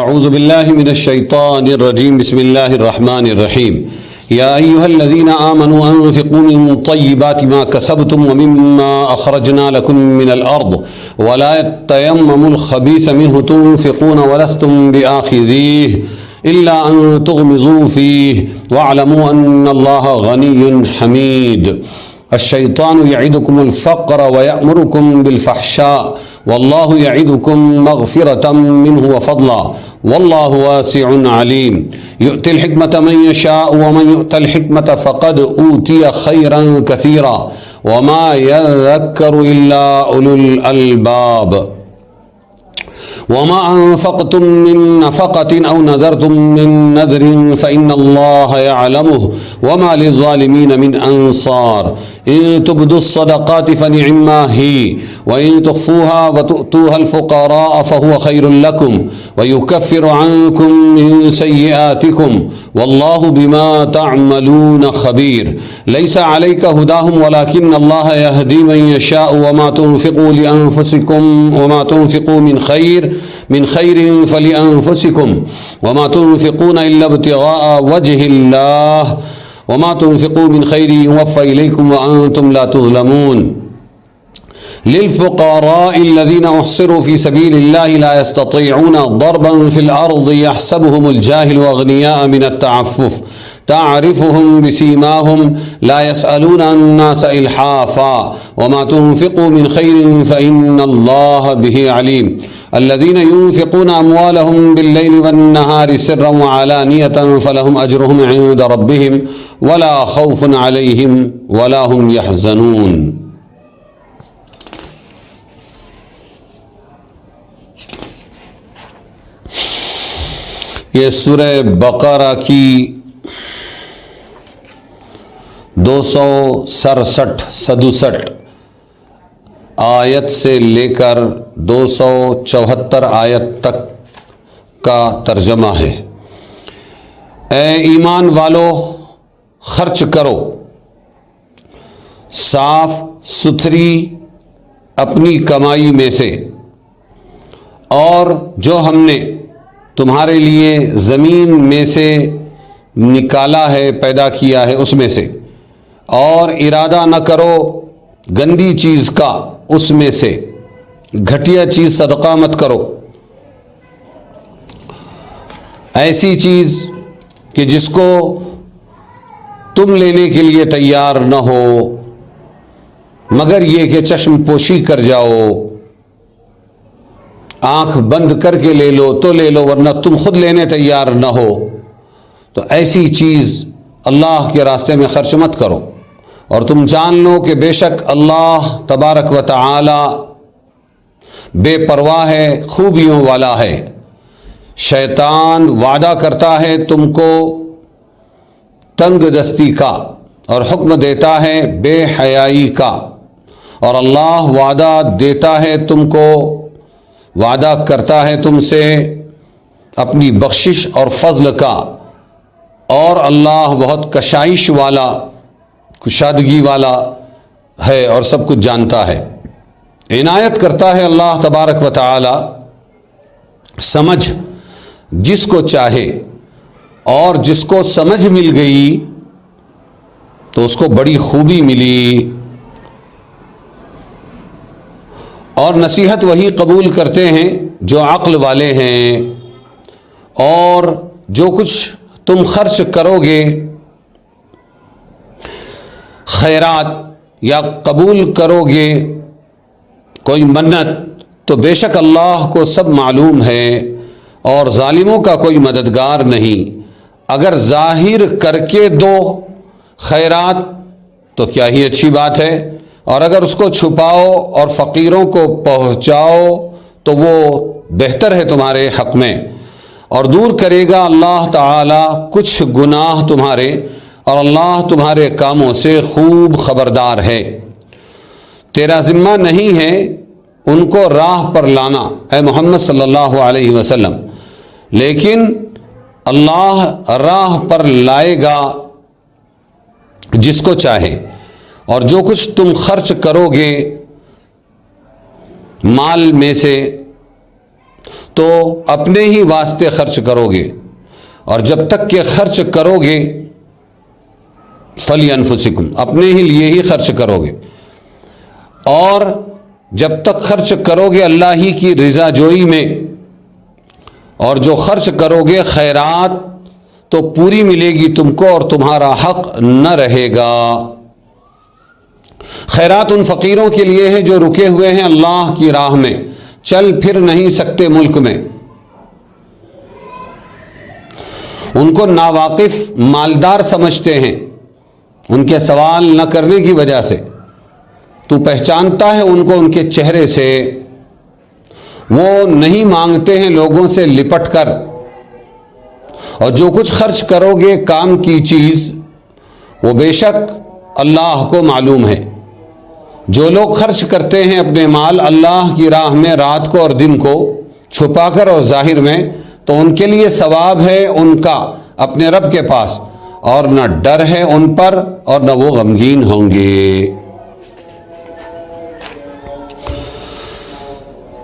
اعوذ باللہ من الشیطان الرجیم بسم اللہ الرحمن الرحیم یا ایہا الذین آمنوا انفقوا من طیبات ما کسبتم ومما اخرجنا لکم من الارض ولا تیمموا الخبیث منه تنفقون ولستم بآخذیہ الا ان تغمضوا فیہ واعلموا ان اللہ غنی حمید الشیطان یعدکم الفقر ویأمرکم بالفحشاء واللہ یعدکم مغفرة منہ وفضلا واللہ واسع علیم یؤتی الحکمت من یشاء ومن یؤت الحکمت فقد اوتی خیرا کثیرا وما یذکر الا اولو الالباب وما انفقتم من نفقة او نذرتم من نذر فإن الله يعلمه وما للظالمين من انصار ان تبدوا الصدقات فنعما هي وان تخفوها وتؤتوها الفقراء فهو خير لكم ويكفر عنكم من سيئاتكم والله بما تعملون خبير ليس عليك هداهم ولكن الله يهدي من يشاء وما تنفقوا لأنفسكم وما تنفقوا من خير فلأنفسكم وما تنفقون إلا ابتغاء وجه الله وما تنفقوا من خير يوفى إليكم وأنتم لا تظلمون للفقراء الذين أحصروا في سبيل الله لا يستطيعون ضربا في الأرض يحسبهم الجاهل أغنياء من التعفف تعرفهم بسيماهم لا يسألون الناس إلحافا وما تنفقوا من خير فإن الله به عليم الذين ينفقون أموالهم بالليل والنهار سرا وعلانية فلهم أجرهم عند ربهم ولا خوف عليهم ولا هم يحزنون. یہ سورہ بقرہ کی 267 آیت سے لے کر 274 آیت تک کا ترجمہ ہے۔ اے ایمان والو، خرچ کرو صاف ستھری اپنی کمائی میں سے، اور جو ہم نے تمہارے لیے زمین میں سے نکالا ہے، پیدا کیا ہے اس میں سے، اور ارادہ نہ کرو گندی چیز کا اس میں سے، گھٹیا چیز صدقہ مت کرو، ایسی چیز کہ جس کو تم لینے کے لیے تیار نہ ہو، مگر یہ کہ چشم پوشی کر جاؤ، آنکھ بند کر کے لے لو تو لے لو، ورنہ تم خود لینے تیار نہ ہو، تو ایسی چیز اللہ کے راستے میں خرچ مت کرو۔ اور تم جان لو کہ بے شک اللہ تبارک و تعالی بے پرواہ ہے، خوبیوں والا ہے۔ شیطان وعدہ کرتا ہے تم کو تنگ دستی کا اور حکم دیتا ہے بے حیائی کا، اور اللہ وعدہ دیتا ہے تم کو، وعدہ کرتا ہے تم سے اپنی بخشش اور فضل کا، اور اللہ بہت کشائش والا، کشادگی والا ہے اور سب کچھ جانتا ہے۔ عنایت کرتا ہے اللہ تبارک و تعالی سمجھ جس کو چاہے، اور جس کو سمجھ مل گئی تو اس کو بڑی خوبی ملی، اور نصیحت وہی قبول کرتے ہیں جو عقل والے ہیں۔ اور جو کچھ تم خرچ کرو گے خیرات یا قبول کرو گے کوئی منت، تو بے شک اللہ کو سب معلوم ہے، اور ظالموں کا کوئی مددگار نہیں۔ اگر ظاہر کر کے دو خیرات تو کیا ہی اچھی بات ہے، اور اگر اس کو چھپاؤ اور فقیروں کو پہنچاؤ تو وہ بہتر ہے تمہارے حق میں، اور دور کرے گا اللہ تعالی کچھ گناہ تمہارے، اور اللہ تمہارے کاموں سے خوب خبردار ہے۔ تیرا ذمہ نہیں ہے ان کو راہ پر لانا اے محمد صلی اللہ علیہ وسلم، لیکن اللہ راہ پر لائے گا جس کو چاہے۔ اور جو کچھ تم خرچ کرو گے مال میں سے تو اپنے ہی واسطے خرچ کرو گے، اور جب تک کہ خرچ کرو گے فَلِأَنفُسِكُمْ، اپنے ہی لیے ہی خرچ کرو گے، اور جب تک خرچ کرو گے اللہ ہی کی رضا جوئی میں، اور جو خرچ کرو گے خیرات تو پوری ملے گی تم کو، اور تمہارا حق نہ رہے گا۔ خیرات ان فقیروں کے لیے ہے جو رکے ہوئے ہیں اللہ کی راہ میں، چل پھر نہیں سکتے ملک میں، ان کو ناواقف مالدار سمجھتے ہیں ان کے سوال نہ کرنے کی وجہ سے، تو پہچانتا ہے ان کو ان کے چہرے سے، وہ نہیں مانگتے ہیں لوگوں سے لپٹ کر، اور جو کچھ خرچ کرو گے کام کی چیز وہ بے شک اللہ کو معلوم ہے۔ جو لوگ خرچ کرتے ہیں اپنے مال اللہ کی راہ میں رات کو اور دن کو، چھپا کر اور ظاہر میں، تو ان کے لیے ثواب ہے ان کا اپنے رب کے پاس، اور نہ ڈر ہے ان پر اور نہ وہ غمگین ہوں گے۔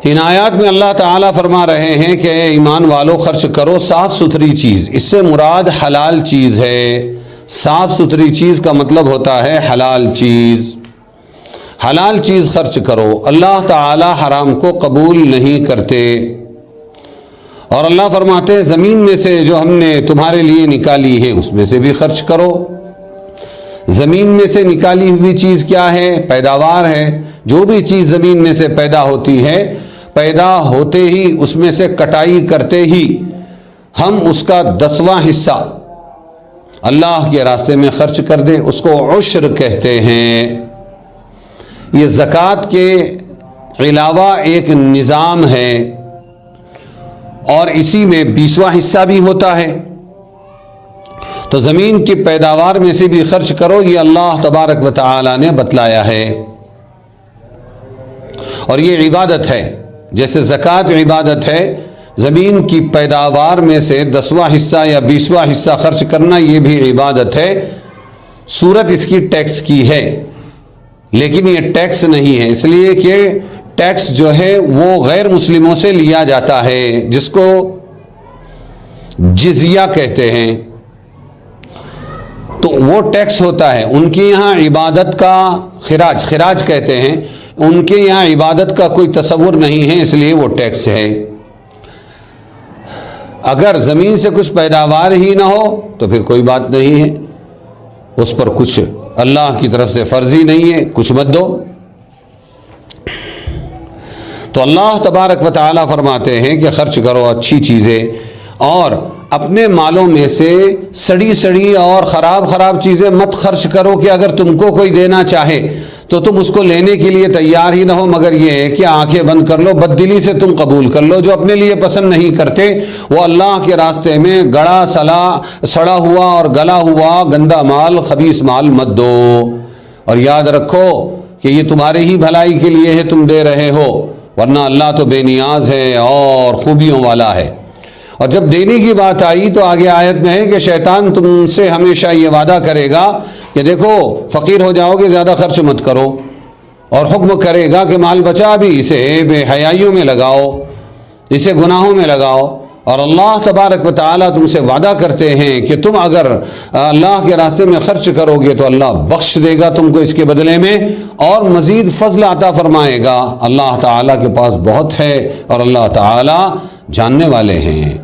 ان آیات میں اللہ تعالیٰ فرما رہے ہیں کہ اے ایمان والو خرچ کرو صاف ستھری چیز، اس سے مراد حلال چیز ہے۔ صاف ستھری چیز کا مطلب ہوتا ہے حلال چیز، حلال چیز خرچ کرو۔ اللہ تعالیٰ حرام کو قبول نہیں کرتے، اور اللہ فرماتے ہیں زمین میں سے جو ہم نے تمہارے لیے نکالی ہے اس میں سے بھی خرچ کرو۔ زمین میں سے نکالی ہوئی چیز کیا ہے؟ پیداوار ہے۔ جو بھی چیز زمین میں سے پیدا ہوتی ہے، پیدا ہوتے ہی اس میں سے کٹائی کرتے ہی ہم اس کا 10واں حصہ اللہ کے راستے میں خرچ کر دیں، اس کو عشر کہتے ہیں۔ یہ زکوٰۃ کے علاوہ ایک نظام ہے، اور اسی میں 20واں حصہ بھی ہوتا ہے۔ تو زمین کی پیداوار میں سے بھی خرچ کرو، یہ اللہ تبارک و تعالی نے بتلایا ہے، اور یہ عبادت ہے۔ جیسے زکوٰۃ عبادت ہے، زمین کی پیداوار میں سے 10واں حصہ یا 20واں حصہ خرچ کرنا یہ بھی عبادت ہے۔ صورت اس کی ٹیکس کی ہے، لیکن یہ ٹیکس نہیں ہے، اس لیے کہ ٹیکس جو ہے وہ غیر مسلموں سے لیا جاتا ہے، جس کو جزیہ کہتے ہیں، تو وہ ٹیکس ہوتا ہے۔ ان کے یہاں عبادت کا خراج کہتے ہیں، ان کے یہاں عبادت کا کوئی تصور نہیں ہے، اس لیے وہ ٹیکس ہے۔ اگر زمین سے کچھ پیداوار ہی نہ ہو تو پھر کوئی بات نہیں ہے، اس پر کچھ اللہ کی طرف سے فرضی نہیں ہے، کچھ مت دو۔ تو اللہ تبارک و تعالیٰ فرماتے ہیں کہ خرچ کرو اچھی چیزیں، اور اپنے مالوں میں سے سڑی اور خراب چیزیں مت خرچ کرو کہ اگر تم کو کوئی دینا چاہے تو تم اس کو لینے کے لیے تیار ہی نہ ہو، مگر یہ ہے کہ آنکھیں بند کر لو، بددلی سے تم قبول کر لو۔ جو اپنے لیے پسند نہیں کرتے وہ اللہ کے راستے میں گڑا سڑا ہوا اور گلا ہوا گندا مال، خبیث مال مت دو، اور یاد رکھو کہ یہ تمہارے ہی بھلائی کے لیے ہے، تم دے رہے ہو، ورنہ اللہ تو بے نیاز ہے اور خوبیوں والا ہے۔ اور جب دینے کی بات آئی تو آگے آیت میں ہے کہ شیطان تم سے ہمیشہ یہ وعدہ کرے گا کہ دیکھو فقیر ہو جاؤ گے، زیادہ خرچ مت کرو، اور حکم کرے گا کہ مال بچا بھی اسے بے حیائیوں میں لگاؤ، اسے گناہوں میں لگاؤ۔ اور اللہ تبارک و تعالیٰ تم سے وعدہ کرتے ہیں کہ تم اگر اللہ کے راستے میں خرچ کرو گے تو اللہ بخش دے گا تم کو اس کے بدلے میں، اور مزید فضل عطا فرمائے گا۔ اللہ تعالیٰ کے پاس بہت ہے، اور اللہ تعالیٰ جاننے والے ہیں۔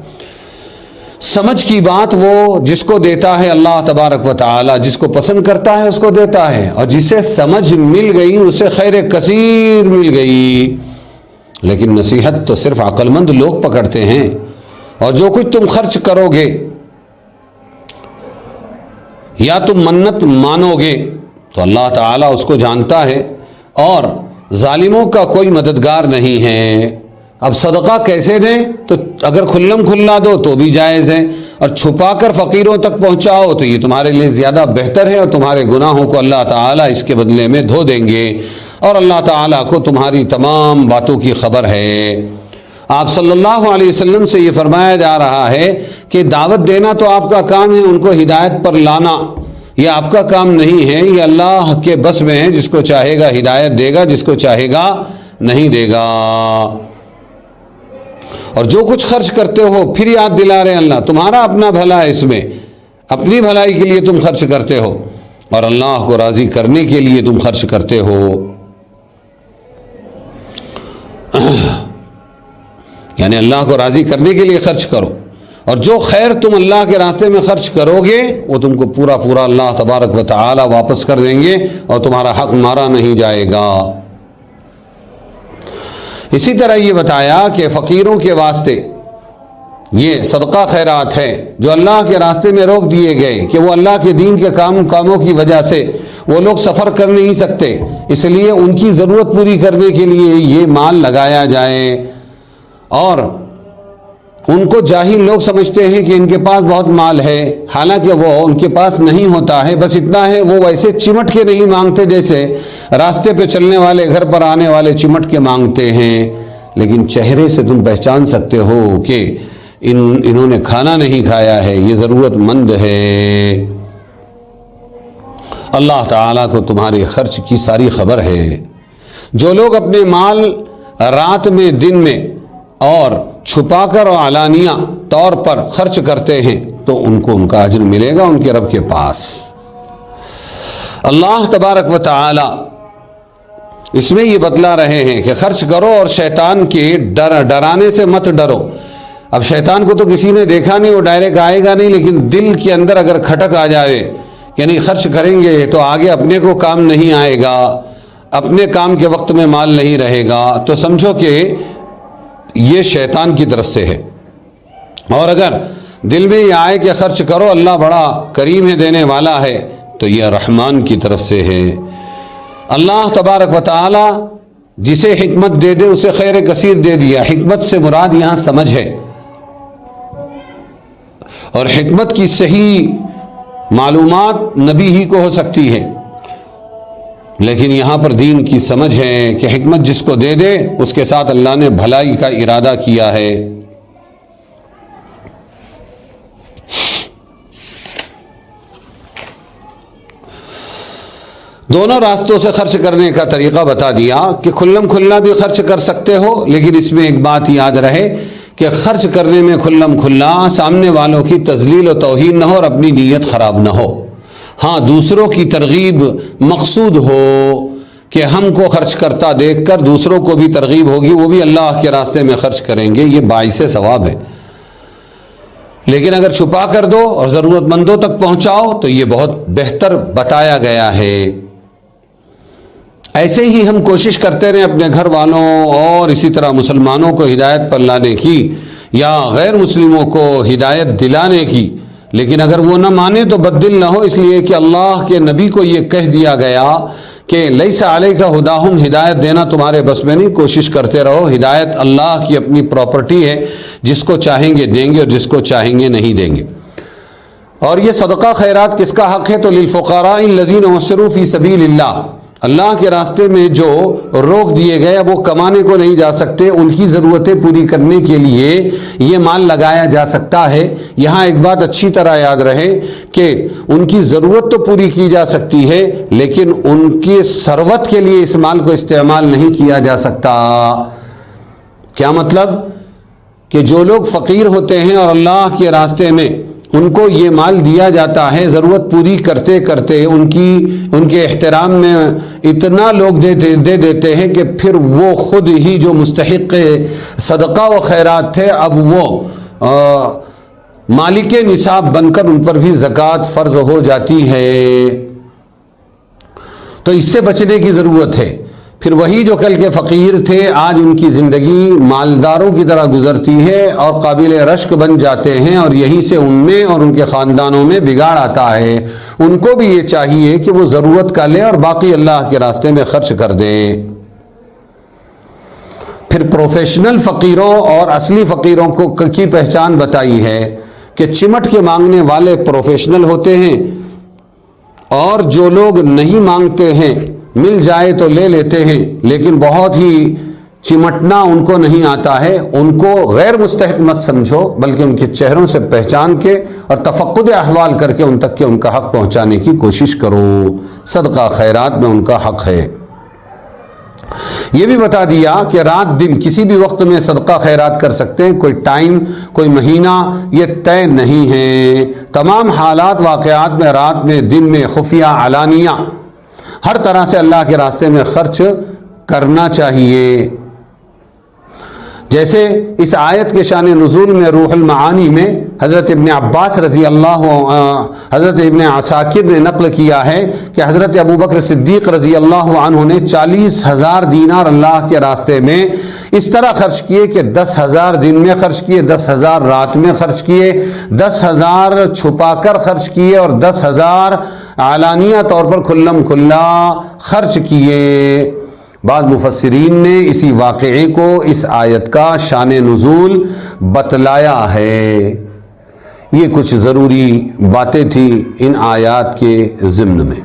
سمجھ کی بات وہ جس کو دیتا ہے اللہ تبارک و تعالی، جس کو پسند کرتا ہے اس کو دیتا ہے، اور جسے سمجھ مل گئی اسے خیر کثیر مل گئی۔ لیکن نصیحت تو صرف عقل مند لوگ پکڑتے ہیں، اور جو کچھ تم خرچ کرو گے یا تم منت مانو گے تو اللہ تعالیٰ اس کو جانتا ہے، اور ظالموں کا کوئی مددگار نہیں ہے۔ اب صدقہ کیسے دیں؟ تو اگر کھلم کھلا دو تو بھی جائز ہے، اور چھپا کر فقیروں تک پہنچاؤ تو یہ تمہارے لیے زیادہ بہتر ہے، اور تمہارے گناہوں کو اللہ تعالیٰ اس کے بدلے میں دھو دیں گے، اور اللہ تعالیٰ کو تمہاری تمام باتوں کی خبر ہے۔ آپ صلی اللہ علیہ وسلم سے یہ فرمایا جا رہا ہے کہ دعوت دینا تو آپ کا کام ہے، ان کو ہدایت پر لانا یہ آپ کا کام نہیں ہے، یہ اللہ کے بس میں ہے، جس کو چاہے گا ہدایت دے گا، جس کو چاہے گا نہیں دے گا۔ اور جو کچھ خرچ کرتے ہو پھر یاد دلا رہے اللہ تمہارا اپنا بھلا ہے، اس میں اپنی بھلائی کے لیے تم خرچ کرتے ہو اور اللہ کو راضی کرنے کے لیے تم خرچ کرتے ہو۔ یعنی اللہ کو راضی کرنے کے لیے خرچ کرو، اور جو خیر تم اللہ کے راستے میں خرچ کرو گے وہ تم کو پورا پورا اللہ تبارک و تعالی واپس کر دیں گے اور تمہارا حق مارا نہیں جائے گا۔ اسی طرح یہ بتایا کہ فقیروں کے واسطے یہ صدقہ خیرات ہے جو اللہ کے راستے میں روک دیے گئے کہ وہ اللہ کے دین کے کاموں کی وجہ سے وہ لوگ سفر کر نہیں سکتے، اس لیے ان کی ضرورت پوری کرنے کے لیے یہ مال لگایا جائے۔ اور ان کو جاہل لوگ سمجھتے ہیں کہ ان کے پاس بہت مال ہے، حالانکہ وہ ان کے پاس نہیں ہوتا ہے، بس اتنا ہے وہ ویسے چمٹ کے نہیں مانگتے جیسے راستے پہ چلنے والے گھر پر آنے والے چمٹ کے مانگتے ہیں، لیکن چہرے سے تم پہچان سکتے ہو کہ انہوں نے کھانا نہیں کھایا ہے، یہ ضرورت مند ہے۔ اللہ تعالیٰ کو تمہارے خرچ کی ساری خبر ہے۔ جو لوگ اپنے مال رات میں دن میں اور چھپا کر اور علانیہ طور پر خرچ کرتے ہیں تو ان کو ان کا اجر ملے گا ان کے رب کے پاس۔ اللہ تبارک و تعالی اس میں یہ بتلا رہے ہیں کہ خرچ کرو اور شیطان کے ڈرانے سے مت ڈرو۔ اب شیطان کو تو کسی نے دیکھا نہیں، وہ ڈائریکٹ آئے گا نہیں، لیکن دل کے اندر اگر کھٹک آ جائے کہ نہیں خرچ کریں گے تو آگے اپنے کو کام نہیں آئے گا، اپنے کام کے وقت میں مال نہیں رہے گا، تو سمجھو کہ یہ شیطان کی طرف سے ہے۔ اور اگر دل میں یہ آئے کہ خرچ کرو اللہ بڑا کریم ہے دینے والا ہے تو یہ رحمان کی طرف سے ہے۔ اللہ تبارک و تعالی جسے حکمت دے دے اسے خیر کثیر دے دیا۔ حکمت سے مراد یہاں سمجھ ہے، اور حکمت کی صحیح معلومات نبی ہی کو ہو سکتی ہے، لیکن یہاں پر دین کی سمجھ ہے کہ حکمت جس کو دے دے اس کے ساتھ اللہ نے بھلائی کا ارادہ کیا ہے۔ دونوں راستوں سے خرچ کرنے کا طریقہ بتا دیا کہ کھلم کھلا بھی خرچ کر سکتے ہو، لیکن اس میں ایک بات یاد رہے کہ خرچ کرنے میں کھلم کھلا سامنے والوں کی تذلیل و توہین نہ ہو اور اپنی نیت خراب نہ ہو۔ ہاں دوسروں کی ترغیب مقصود ہو کہ ہم کو خرچ کرتا دیکھ کر دوسروں کو بھی ترغیب ہوگی، وہ بھی اللہ کے راستے میں خرچ کریں گے، یہ باعث ثواب ہے۔ لیکن اگر چھپا کر دو اور ضرورت مندوں تک پہنچاؤ تو یہ بہت بہتر بتایا گیا ہے۔ ایسے ہی ہم کوشش کرتے رہیں اپنے گھر والوں اور اسی طرح مسلمانوں کو ہدایت پر لانے کی یا غیر مسلموں کو ہدایت دلانے کی، لیکن اگر وہ نہ مانے تو بددل نہ ہو، اس لیے کہ اللہ کے نبی کو یہ کہہ دیا گیا کہ لیس علیک ہداہم، ہدایت دینا تمہارے بس میں نہیں، کوشش کرتے رہو۔ ہدایت اللہ کی اپنی پراپرٹی ہے، جس کو چاہیں گے دیں گے اور جس کو چاہیں گے نہیں دیں گے۔ اور یہ صدقہ خیرات کس کا حق ہے؟ تو للفقراء الذین احصروا فی سبیل اللہ، اللہ کے راستے میں جو روک دیے گئے وہ کمانے کو نہیں جا سکتے، ان کی ضرورتیں پوری کرنے کے لیے یہ مال لگایا جا سکتا ہے۔ یہاں ایک بات اچھی طرح یاد رہے کہ ان کی ضرورت تو پوری کی جا سکتی ہے، لیکن ان کی ثروت کے لیے اس مال کو استعمال نہیں کیا جا سکتا۔ کیا مطلب؟ کہ جو لوگ فقیر ہوتے ہیں اور اللہ کے راستے میں ان کو یہ مال دیا جاتا ہے، ضرورت پوری کرتے کرتے ان کے احترام میں اتنا لوگ دے دیتے ہیں کہ پھر وہ خود ہی جو مستحق صدقہ و خیرات تھے اب وہ مالک نصاب بن کر ان پر بھی زکوٰۃ فرض ہو جاتی ہے۔ تو اس سے بچنے کی ضرورت ہے۔ پھر وہی جو کل کے فقیر تھے آج ان کی زندگی مالداروں کی طرح گزرتی ہے اور قابل رشک بن جاتے ہیں، اور یہی سے ان میں اور ان کے خاندانوں میں بگاڑ آتا ہے۔ ان کو بھی یہ چاہیے کہ وہ ضرورت کا لیں اور باقی اللہ کے راستے میں خرچ کر دیں۔ پھر پروفیشنل فقیروں اور اصلی فقیروں کی پہچان بتائی ہے کہ چمٹ کے مانگنے والے پروفیشنل ہوتے ہیں، اور جو لوگ نہیں مانگتے ہیں مل جائے تو لے لیتے ہیں لیکن بہت ہی چمٹنا ان کو نہیں آتا ہے، ان کو غیر مستحق مت سمجھو، بلکہ ان کے چہروں سے پہچان کے اور تفقد احوال کر کے ان تک کے ان کا حق پہنچانے کی کوشش کرو۔ صدقہ خیرات میں ان کا حق ہے۔ یہ بھی بتا دیا کہ رات دن کسی بھی وقت میں صدقہ خیرات کر سکتے ہیں، کوئی ٹائم کوئی مہینہ یہ طے نہیں ہے، تمام حالات واقعات میں، رات میں، دن میں، خفیہ، علانیہ، ہر طرح سے اللہ کے راستے میں خرچ کرنا چاہیے۔ جیسے اس آیت کے شان نزول میں روح المعانی میں حضرت ابن عباس حضرت ابن عساکر نے نقل کیا ہے کہ حضرت ابوبکر صدیق رضی اللہ عنہ نے 40,000 دینار اللہ کے راستے میں اس طرح خرچ کیے کہ 10,000 دن میں خرچ کیے، 10,000 رات میں خرچ کیے، 10,000 چھپا کر خرچ کیے اور 10,000 علانیہ طور پر کھلم کھلا خرچ کیے۔ بعض مفسرین نے اسی واقعے کو اس آیت کا شان نزول بتلایا ہے۔ یہ کچھ ضروری باتیں تھیں ان آیات کے ضمن میں۔